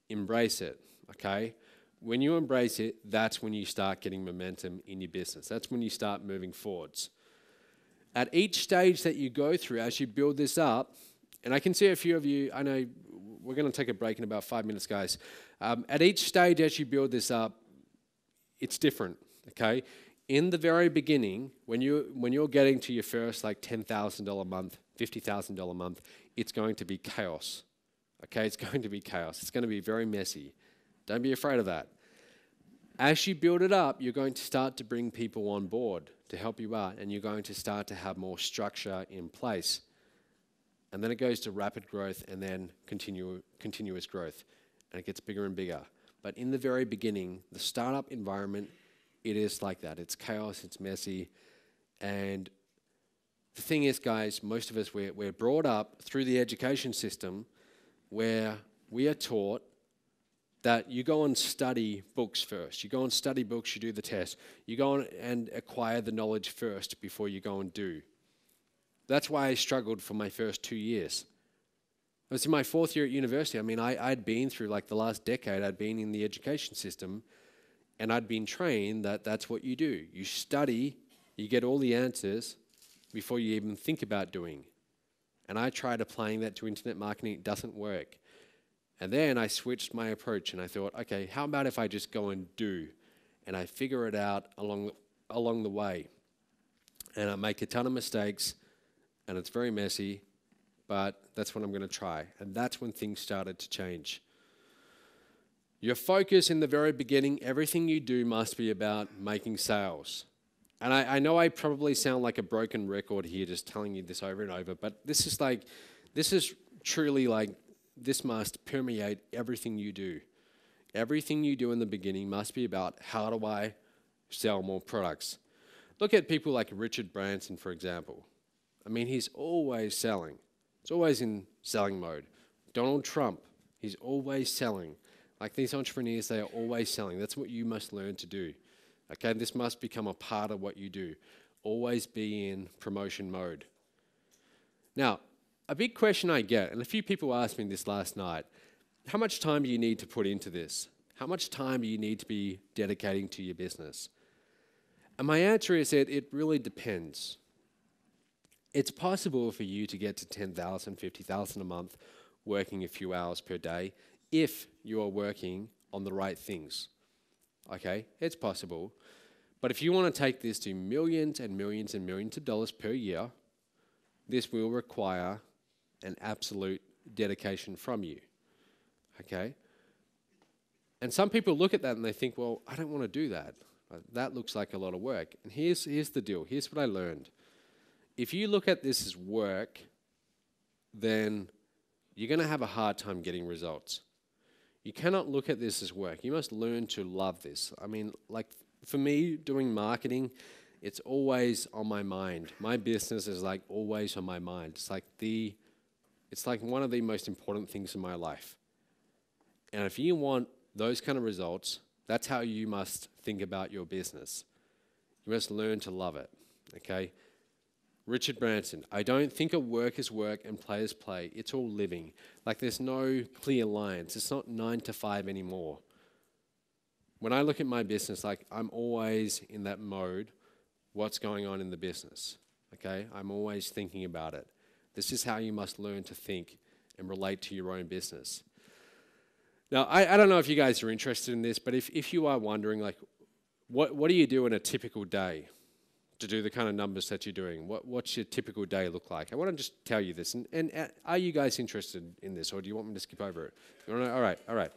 embrace it, okay? When you embrace it, that's when you start getting momentum in your business. That's when you start moving forwards. At each stage that you go through as you build this up, and I can see a few of you, I know we're going to take a break in about 5 minutes, guys. At each stage as you build this up, it's different, okay? In the very beginning, when you're getting to your first like $10,000 a month, $50,000 a month, it's going to be chaos. Okay, it's going to be chaos. It's going to be very messy. Don't be afraid of that. As you build it up, you're going to start to bring people on board to help you out, and you're going to start to have more structure in place. And then it goes to rapid growth and then continuous growth, and it gets bigger and bigger. But in the very beginning, the startup environment, it is like that. It's chaos, it's messy, and the thing is, guys, most of us, we're brought up through the education system where we are taught that you go and study books first. You go and study books, you do the test. You go on and acquire the knowledge first before you go and do. That's why I struggled for my first 2 years. I was in my 4th year at university. I mean, I'd been through like the last decade, I'd been in the education system, and I'd been trained that that's what you do. You study, you get all the answers before you even think about doing. And I tried applying that to internet marketing, it doesn't work. And then I switched my approach and I thought, okay, how about if I just go and do? And I figure it out along the way. And I make a ton of mistakes, and it's very messy, but that's what I'm going to try. And that's when things started to change. Your focus in the very beginning, everything you do must be about making sales. And I know I probably sound like a broken record here just telling you this over and over, but this is truly like, this must permeate everything you do. Everything you do in the beginning must be about, how do I sell more products? Look at people like Richard Branson, for example. I mean, he's always selling. He's always in selling mode. Donald Trump, he's always selling. Like these entrepreneurs, they are always selling. That's what you must learn to do. Okay, this must become a part of what you do. Always be in promotion mode. Now, a big question I get, and a few people asked me this last night, how much time do you need to put into this? How much time do you need to be dedicating to your business? And my answer is that it really depends. It's possible for you to get to 10,000, 50,000 a month working a few hours per day if you are working on the right things. Okay, it's possible. But if you want to take this to millions and millions and millions of dollars per year, this will require an absolute dedication from you. Okay? And some people look at that and they think, well, I don't want to do that. That looks like a lot of work. And here's the deal. Here's what I learned. If you look at this as work, then you're going to have a hard time getting results. You cannot look at this as work. You must learn to love this. I mean, like for me, doing marketing, it's always on my mind. My business is like always on my mind. It's like one of the most important things in my life. And if you want those kind of results, that's how you must think about your business. You must learn to love it, okay? Richard Branson, I don't think of work as work and play as play. It's all living. Like there's no clear lines. It's not 9 to 5 anymore. When I look at my business, like I'm always in that mode, what's going on in the business, okay? I'm always thinking about it. This is how you must learn to think and relate to your own business. Now, I don't know if you guys are interested in this, but if you are wondering, like, what do you do in a typical day to do the kind of numbers that you're doing? What's your typical day look like? I want to just tell you this. And are you guys interested in this, or do you want me to skip over it? All right.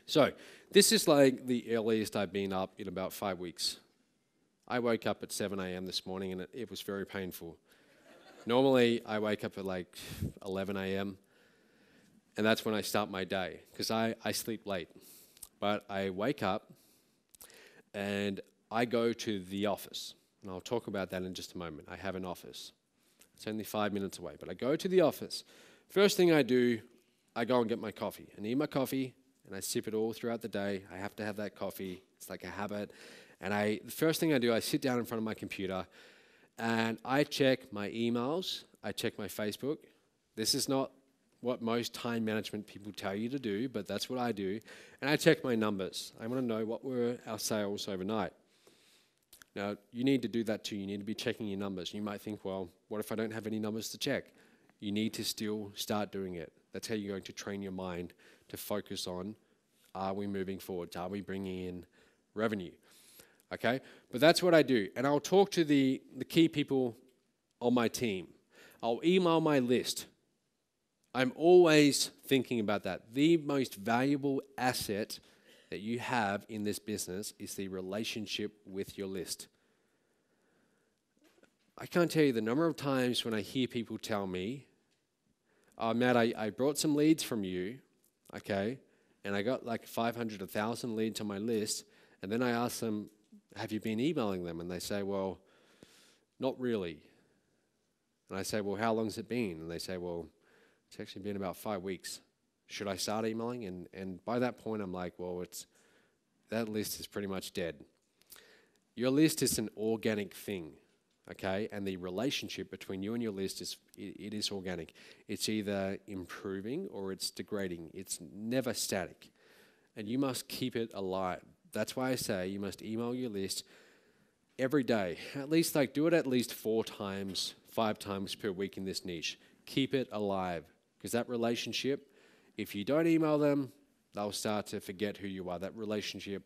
So this is like the earliest I've been up in about 5 weeks. I woke up at 7 a.m. this morning, and it was very painful. Normally, I wake up at like 11 a.m., and that's when I start my day, because I sleep late. But I wake up, and I go to the office. And I'll talk about that in just a moment. I have an office. It's only 5 minutes away, but I go to the office. First thing I do, I go and get my coffee. I need my coffee, and I sip it all throughout the day. I have to have that coffee. It's like a habit. And the first thing I do, I sit down in front of my computer, and I check my emails. I check my Facebook. This is not what most time management people tell you to do, but that's what I do. And I check my numbers. I want to know what were our sales overnight. Now, you need to do that too. You need to be checking your numbers. You might think, well, what if I don't have any numbers to check? You need to still start doing it. That's how you're going to train your mind to focus on, are we moving forward? Are we bringing in revenue? Okay? But that's what I do. And I'll talk to the key people on my team. I'll email my list. I'm always thinking about that. The most valuable asset that you have in this business is the relationship with your list. I can't tell you the number of times when I hear people tell me, oh, Matt, I brought some leads from you, okay, and I got like 500, 1,000 leads on my list, and then I ask them, have you been emailing them? And they say, well, not really. And I say, well, how long's it been? And they say, well, it's actually been about 5 weeks. Should I start emailing? And by that point, I'm like, well, that list is pretty much dead. Your list is an organic thing, okay? And the relationship between you and your list it is organic. It's either improving or it's degrading. It's never static. And you must keep it alive. That's why I say you must email your list every day. At least do it at least 4 times, 5 times per week in this niche. Keep it alive. Because that relationship, if you don't email them, they'll start to forget who you are. That relationship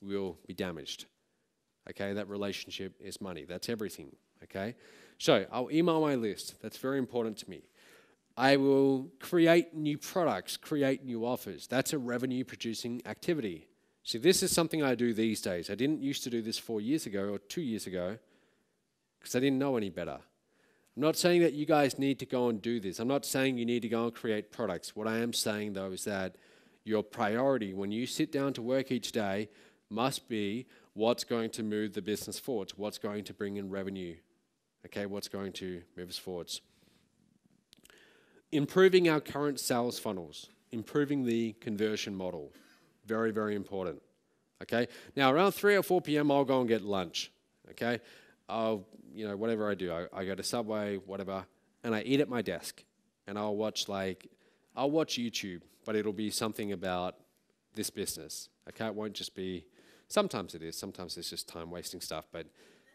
will be damaged. Okay, that relationship is money. That's everything. Okay, so I'll email my list. That's very important to me. I will create new products, create new offers. That's a revenue producing activity. See, this is something I do these days. I didn't used to do this 4 years ago or 2 years ago because I didn't know any better. I'm not saying that you guys need to go and do this. I'm not saying you need to go and create products. What I am saying, though, is that your priority when you sit down to work each day must be what's going to move the business forwards, what's going to bring in revenue, okay, what's going to move us forwards. Improving our current sales funnels, improving the conversion model, very, very important, okay? Now, around 3 or 4 p.m., I'll go and get lunch, okay? Whatever I do, I go to Subway, whatever, and I eat at my desk. And I'll watch YouTube, but it'll be something about this business. Okay, it won't just be, sometimes it is, sometimes it's just time wasting stuff, but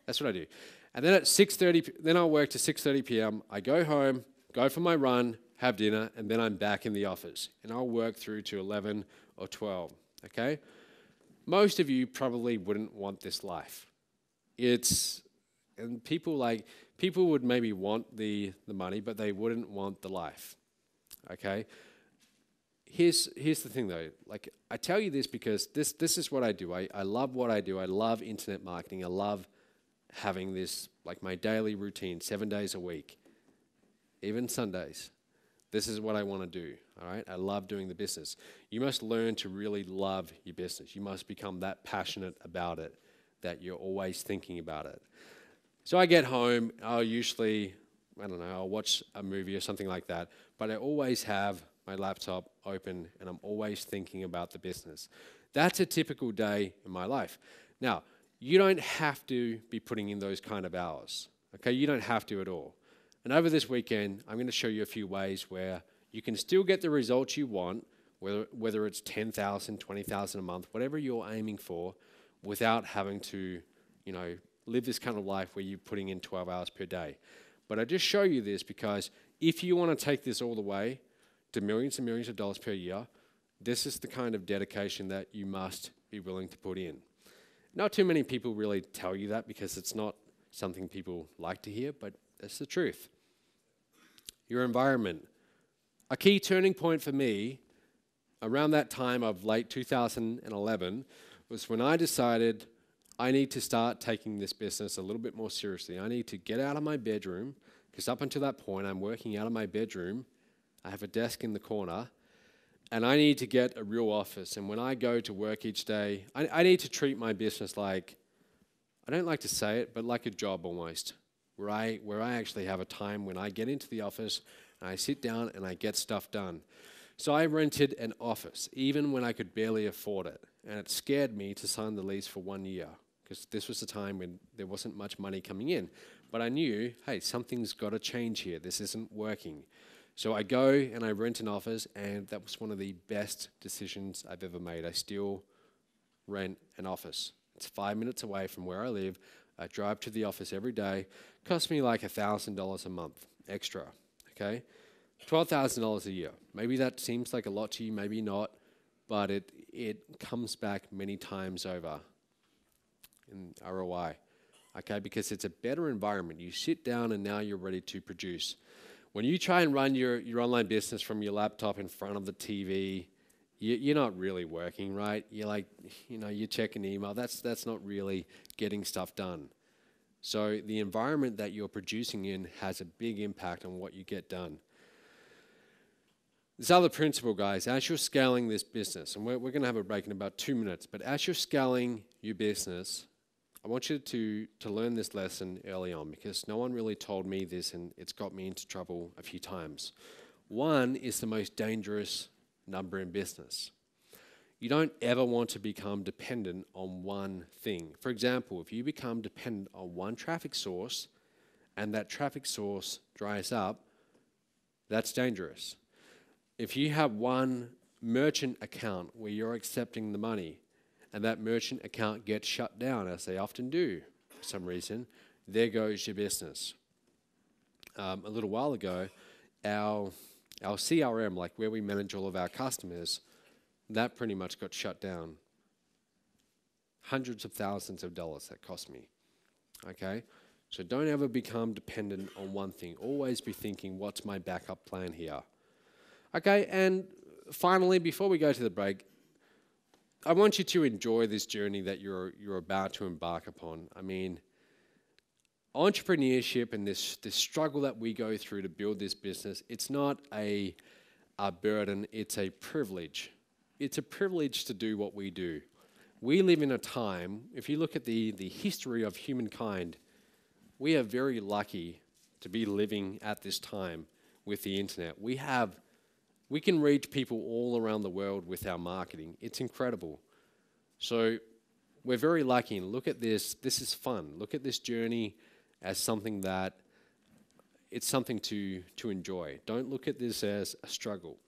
that's what I do. And then at 6:30, then I'll work to 6:30 p.m. I go home, go for my run, have dinner, and then I'm back in the office. And I'll work through to 11 or 12, okay? Most of you probably wouldn't want this life. And people would maybe want the money, but they wouldn't want the life, okay? Here's the thing though, I tell you this because this is what I do. I love what I do. I love internet marketing. I love having this, my daily routine, 7 days a week, even Sundays. This is what I want to do, all right? I love doing the business. You must learn to really love your business. You must become that passionate about it that you're always thinking about it. So I get home, I'll usually, I'll watch a movie or something like that, but I always have my laptop open and I'm always thinking about the business. That's a typical day in my life. Now, you don't have to be putting in those kind of hours, okay? You don't have to at all. And over this weekend, I'm going to show you a few ways where you can still get the results you want, whether it's 10,000, 20,000 a month, whatever you're aiming for, without having to, live this kind of life where you're putting in 12 hours per day. But I just show you this because if you want to take this all the way to millions and millions of dollars per year, this is the kind of dedication that you must be willing to put in. Not too many people really tell you that because it's not something people like to hear, but that's the truth. Your environment. A key turning point for me around that time of late 2011 was when I decided I need to start taking this business a little bit more seriously. I need to get out of my bedroom, because up until that point, I'm working out of my bedroom. I have a desk in the corner, and I need to get a real office. And when I go to work each day, I need to treat my business like I don't like to say it, but like a job almost, where I actually have a time when I get into the office and I sit down and I get stuff done. So I rented an office, even when I could barely afford it, and it scared me to sign the lease for 1 year, because this was the time when there wasn't much money coming in. But I knew, hey, something's got to change here. This isn't working. So I go and I rent an office, and that was one of the best decisions I've ever made. I still rent an office. It's 5 minutes away from where I live. I drive to the office every day. Costs me like $1,000 a month extra, okay? $12,000 a year. Maybe that seems like a lot to you, maybe not, but it comes back many times over in ROI, okay? Because it's a better environment. You sit down and now you're ready to produce. When you try and run your online business from your laptop in front of the TV, you're not really working, right? You're like, you're checking email. That's not really getting stuff done. So the environment that you're producing in has a big impact on what you get done. This other principle, guys, as you're scaling this business, and we're going to have a break in about 2 minutes, but as you're scaling your business, I want you to learn this lesson early on, because no one really told me this, and it's got me into trouble a few times. 1 is the most dangerous number in business. You don't ever want to become dependent on one thing. For example, if you become dependent on one traffic source and that traffic source dries up, that's dangerous. If you have one merchant account where you're accepting the money and that merchant account gets shut down, as they often do for some reason, there goes your business. A little while ago, our CRM, like where we manage all of our customers, that pretty much got shut down. Hundreds of thousands of dollars that cost me, okay? So don't ever become dependent on one thing. Always be thinking, what's my backup plan here? Okay, and finally, before we go to the break, I want you to enjoy this journey that you're about to embark upon. I mean, entrepreneurship and this struggle that we go through to build this business, it's not a burden, it's a privilege. It's a privilege to do what we do. We live in a time, if you look at the history of humankind, we are very lucky to be living at this time with the internet. We can reach people all around the world with our marketing. It's incredible. So we're very lucky, and look at this. This is fun. Look at this journey as something that it's something to enjoy. Don't look at this as a struggle.